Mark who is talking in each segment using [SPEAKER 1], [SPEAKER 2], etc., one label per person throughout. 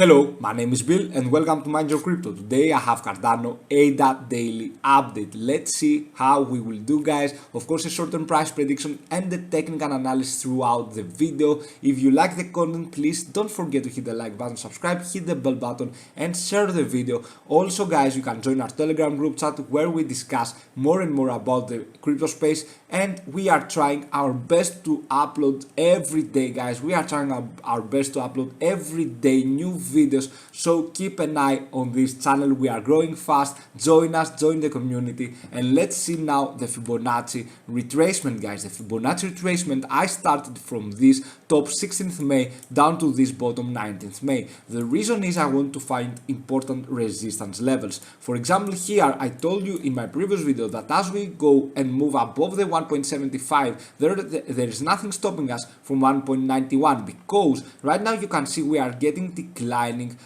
[SPEAKER 1] Hello, my name is Bill and welcome to MindYourCrypto. Today I have Cardano ADA daily update. Let's see how we will do, guys. Of course, a short-term price prediction and the technical analysis throughout the video. If you like the content, please don't forget to hit the like button, subscribe, hit the bell button and share the video. Also, guys, you can join our Telegram group chat where we discuss more and more about the crypto space, and we are trying our best to upload every day, guys. We are trying our best to upload every day new videos, so keep an eye on this channel. We are growing fast. Join us, join the community, and let's see now the Fibonacci retracement, guys. The Fibonacci retracement, I started from this top 16th May down to this bottom 19th May. The reason is I want to find important resistance levels. For example, here I told you in my previous video that as we go and move above the 1.75, there is nothing stopping us from 1.91, because right now you can see we are getting declining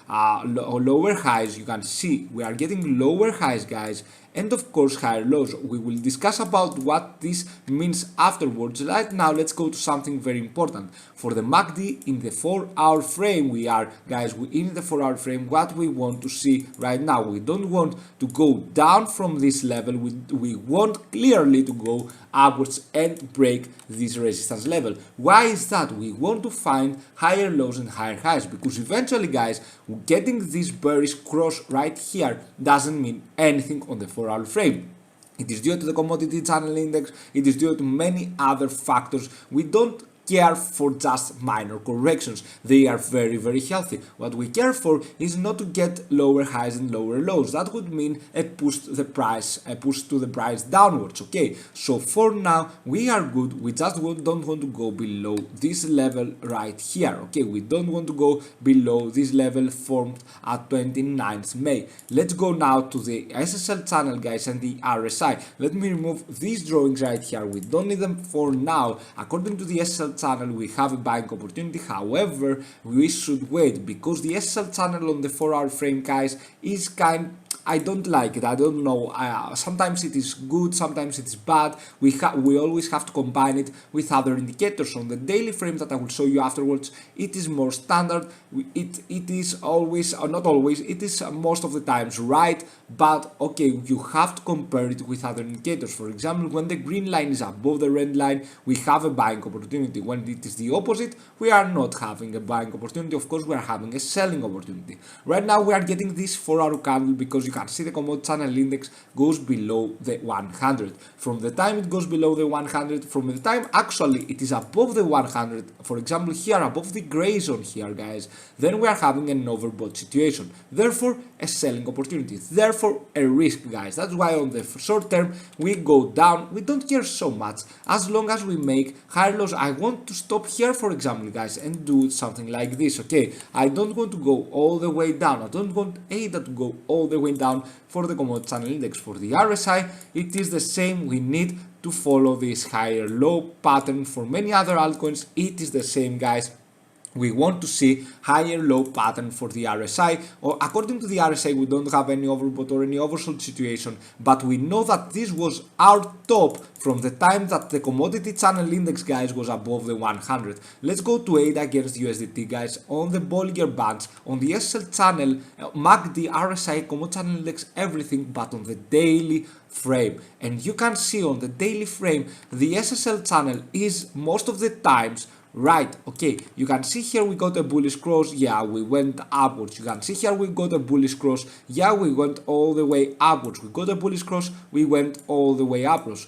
[SPEAKER 1] lower highs. You can see we are getting lower highs, guys, and of course higher lows. We will discuss about what this means afterwards. Right now, let's go to something very important. For the MACD in the 4-hour frame, we are, guys, in the 4-hour frame, what we want to see right now, we don't want to go down from this level. We want clearly to go upwards and break this resistance level. Why is that? We want to find higher lows and higher highs, because eventually, guys, getting this bearish cross right here doesn't mean anything on the 4-hour frame. It is due to the commodity channel index, it is due to many other factors. We don't care for just minor corrections. They are very, very healthy. What we care for is not to get lower highs and lower lows. That would mean a push to the price downwards. Okay, so for now we are good. We just don't want to go below this level right here. Okay, we don't want to go below this level formed at 29th May. Let's go now to the SSL channel, guys, and the RSI. Let me remove these drawings right here. We don't need them for now. According to the SSL channel, we have a buying opportunity. However, we should wait, because the SSL channel on the 4-hour frame, guys, is I don't like it. I don't know. Sometimes it is good, sometimes it is bad. We always have to combine it with other indicators. On the daily frame that I will show you afterwards, it is more standard. It is always, or not always, it is most of the times right, but okay, you have to compare it with other indicators. For example, when the green line is above the red line, we have a buying opportunity. When it is the opposite, we are not having a buying opportunity. Of course, we are having a selling opportunity. Right now, we are getting this 4-hour candle because you can see the commodity channel index goes below the 100. From the time it goes below the 100, from the time actually it is above the 100, for example here above the gray zone here, guys, then we are having an overbought situation, therefore a selling opportunity, therefore a risk, guys. That's why on the short term we go down. We don't care so much as long as we make higher lows. I want to stop here, for example, guys, and do something like this. Okay, I don't want to go all the way down. I don't want ADA to go all the way down. For the commodity channel index, for the RSI, it is the same. We need to follow this higher low pattern. For many other altcoins, it is the same, guys. We want to see higher low pattern for the RSI, or according to the RSI we don't have any overbought or any oversold situation, but we know that this was our top from the time that the commodity channel index, guys, was above the 100. Let's go to ADA against USDT, guys, on the Bollinger Bands, on the SL channel, MACD, RSI, commodity channel index, everything, but on the daily frame. And you can see on the daily frame the SSL channel is most of the times right. Okay, you can see here we got a bullish cross. Yeah, we went upwards. You can see here we got a bullish cross. Yeah, we went all the way upwards. We got a bullish cross. We went all the way upwards.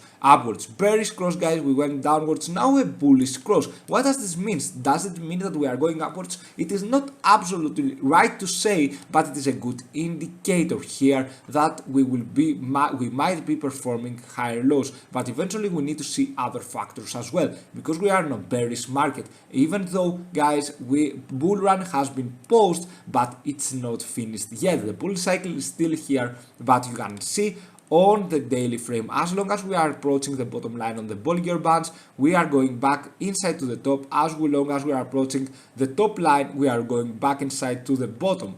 [SPEAKER 1] Bearish cross, guys, we went downwards. Now a bullish cross. What does this mean? Does it mean that we are going upwards? It is not absolutely right to say, but it is a good indicator here that we might be performing higher lows, but eventually we need to see other factors as well, because we are in a bearish market. Even though, guys, bull run has been paused, but it's not finished yet. The bull cycle is still here, but you can see on the daily frame, as long as we are approaching the bottom line on the Bollinger Bands, we are going back inside to the top. As long as we are approaching the top line, we are going back inside to the bottom.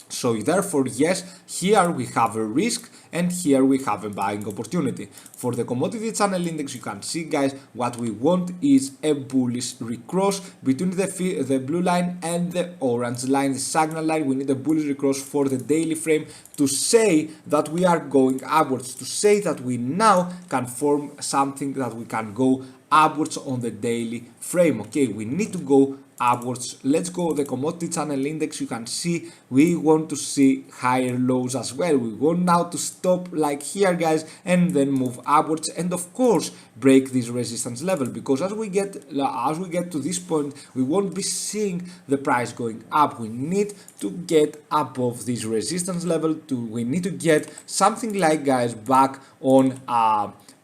[SPEAKER 1] So therefore, yes, here we have a risk, and here we have a buying opportunity. For the commodity channel index, you can see guys, what we want is a bullish recross between the blue line and the orange line, the signal line. We need a bullish recross for the daily frame to say that we are going upwards, to say that we now can form something that we can go upwards on the daily frame. Okay, we need to go upwards. Let's go the commodity channel index. You can see we want to see higher lows as well. We want now to stop like here guys, and then move upwards, and of course break this resistance level, because as we get to this point, we won't be seeing the price going up. We need to get above this resistance level. We need to get something like guys back on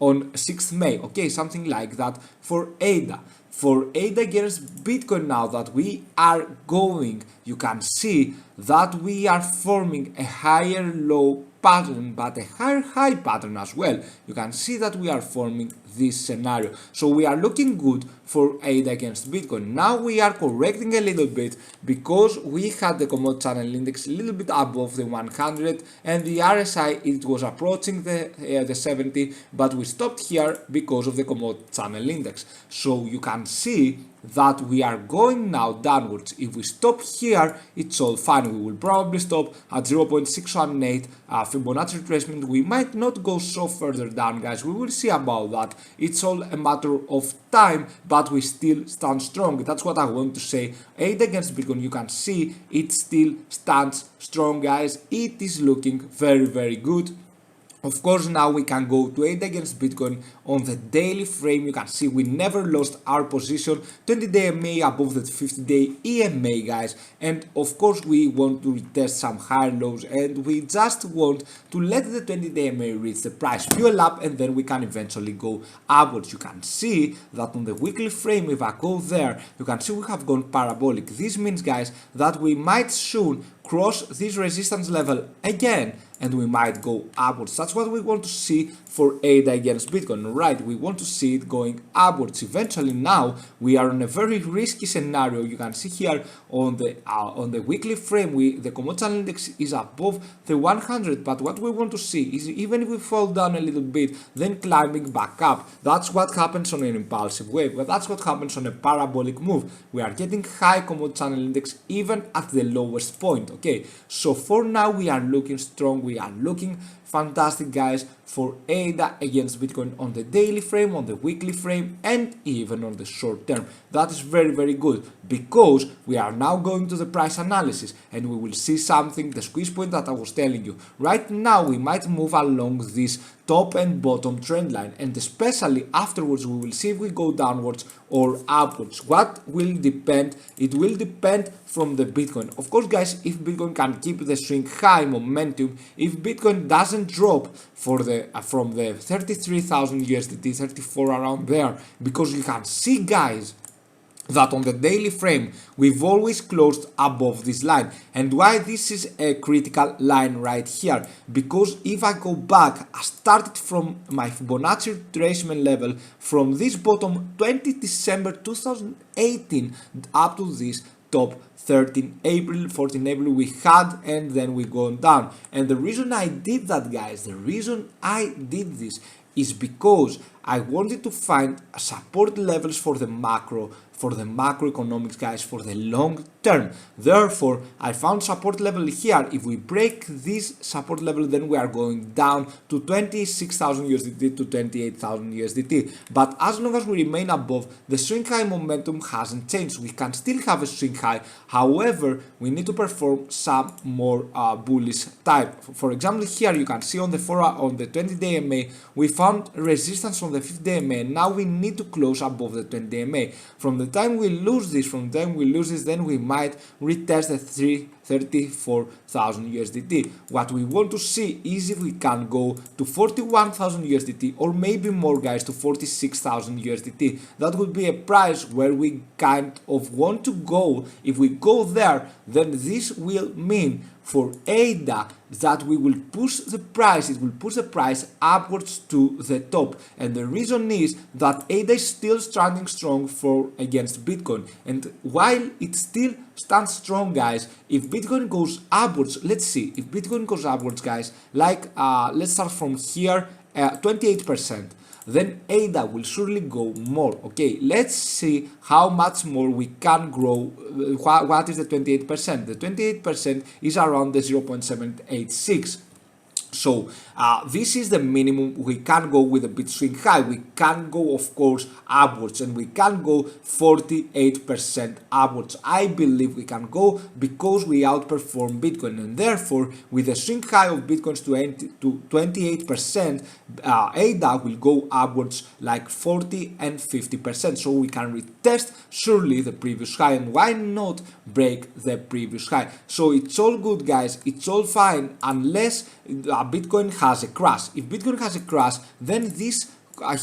[SPEAKER 1] 6th May, okay, something like that for ADA. For ADA against Bitcoin, now that we are going, you can see that we are forming a higher low pattern but a higher high pattern as well. You can see that we are forming this scenario, so we are looking good for ADA against Bitcoin. Now we are correcting a little bit because we had the commodity channel index a little bit above the 100 and the RSI, it was approaching the 70, but we stopped here because of the commodity channel index. So you can see that we are going now downwards. If we stop here, it's all fine. We will probably stop at 0.618 Fibonacci retracement. We might not go so further down guys, we will see about that. It's all a matter of time, but we still stand strong. That's what I want to say. ADA against Bitcoin, you can see it still stands strong guys. It is looking very good. Of course, now we can go to ADA against Bitcoin on the daily frame. You can see we never lost our position, 20-day EMA above the 50-day EMA guys, and of course we want to retest some higher lows, and we just want to let the 20-day EMA reach the price, fuel up, and then we can eventually go upwards. You can see that on the weekly frame, if I go there, you can see we have gone parabolic. This means guys that we might soon cross this resistance level again and we might go upwards. That's what we want to see for ADA against Bitcoin, right? We want to see it going upwards eventually. Now we are in a very risky scenario. You can see here on the weekly frame, the commodity channel index is above the 100, but what we want to see is even if we fall down a little bit, then climbing back up. That's what happens on an impulsive wave, but that's what happens on a parabolic move. We are getting high commodity channel index even at the lowest point. Okay, so for now we are looking strong, we are looking fantastic guys for ADA against Bitcoin on the daily frame, on the weekly frame, and even on the short term. That is very good, because we are now going to the price analysis and we will see something, the squeeze point that I was telling you. Right now we might move along this top and bottom trend line, and especially afterwards we will see if we go downwards or upwards. What will depend? It will depend from the Bitcoin. Of course guys, if Bitcoin can keep the swing high momentum, if Bitcoin doesn't drop for from the 33,000 USDT, 34 around there, because you can see guys that on the daily frame we've always closed above this line. And why this is a critical line right here? Because if I go back, I started from my Fibonacci retracement level from this bottom 20 December 2018 up to this top 13 April, 14 April we had, and then we gone down. And the reason I did that guys, the reason I did this is because I wanted to find support levels for the macroeconomics guys, for the long term. Therefore I found support level here. If we break this support level, then we are going down to 26,000 USDT to 28,000 USDT. But as long as we remain above, the swing high momentum hasn't changed. We can still have a swing high, however we need to perform some more bullish type. For example, here you can see on the 20-day EMA we found resistance on the 50-day EMA. Now we need to close above the 20-day EMA. From the time we lose this, then we might retest the 34,000 USDT. What we want to see is if we can go to 41,000 USDT or maybe more guys, to 46,000 USDT. That would be a price where we kind of want to go. If we go there, then this will mean for ADA that we will push the price, it will push the price upwards to the top. And the reason is that ADA is still standing strong against Bitcoin. And while it still stands strong guys, if Bitcoin goes upwards, let's see, if Bitcoin goes upwards, guys, like let's start from here, 28%, then ADA will surely go more. Okay, let's see how much more we can grow. What is the 28%? The 28% is around the 0.786. So this is the minimum we can go with a bit swing high. We can go, of course, upwards, and we can go 48% upwards. I believe we can go because we outperform Bitcoin, and therefore with a swing high of Bitcoin's to 28%, ADA will go upwards like 40 and 50%. So we can retest surely the previous high, and why not break the previous high? So it's all good, guys. It's all fine unless Bitcoin has a crash. If Bitcoin has a crash, then this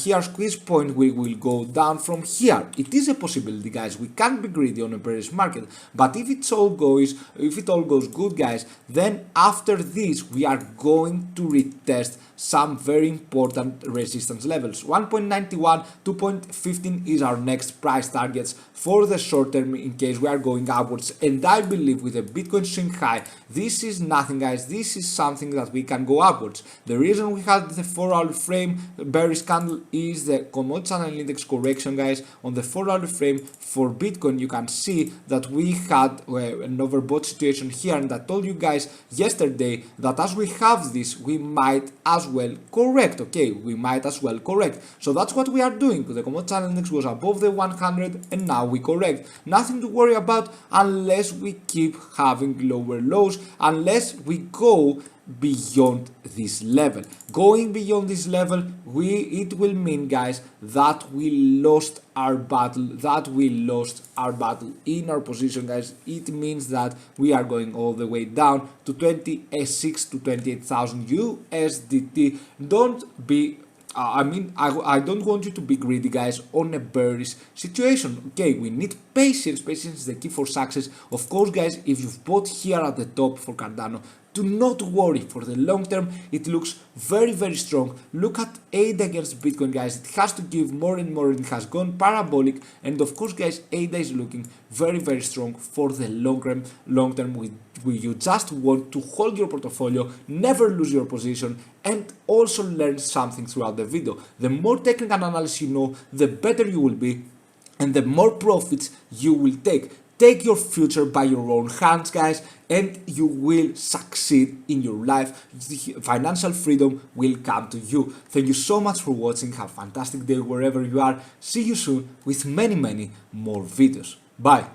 [SPEAKER 1] here squeeze point will go down from here. It is a possibility, guys. We can't be greedy on a bearish market, but if it all goes good, guys, then after this we are going to retest some very important resistance levels. 1.91, 2.15 is our next price targets for the short term in case we are going upwards, and I believe with a Bitcoin swing high, this is nothing, guys. This is something that we can go upwards. The reason we had the 4-hour frame bearish candle is the commodity channel index correction, guys. On the 4-hour frame for Bitcoin, you can see that we had an overbought situation here, and I told you guys yesterday that as we have this, we might as well correct. Okay, we might as well correct. So that's what we are doing. The commodity channel index was above the 100, and now we correct. Nothing to worry about unless we keep having lower lows, unless we go beyond this level. Going beyond this level, it will mean, guys, that we lost our battle, in our position, guys. It means that we are going all the way down to 26 to 28,000 USDT. Don't be I don't want you to be greedy, guys, on a bearish situation. Okay, we need patience. Patience is the key for success. Of course, guys, if you've bought here at the top for Cardano, do not worry. For the long term, it looks very, very strong. Look at ADA against Bitcoin, guys. It has to give more and more. It has gone parabolic, and of course, guys, ADA is looking very, very strong for the long term. You just want to hold your portfolio, never lose your position, and also learn something throughout the video. The more technical analysis you know, the better you will be, and the more profits you will take. Take your future by your own hands, guys, and you will succeed in your life. Financial freedom will come to you. Thank you so much for watching. Have a fantastic day wherever you are. See you soon with many, many more videos. Bye.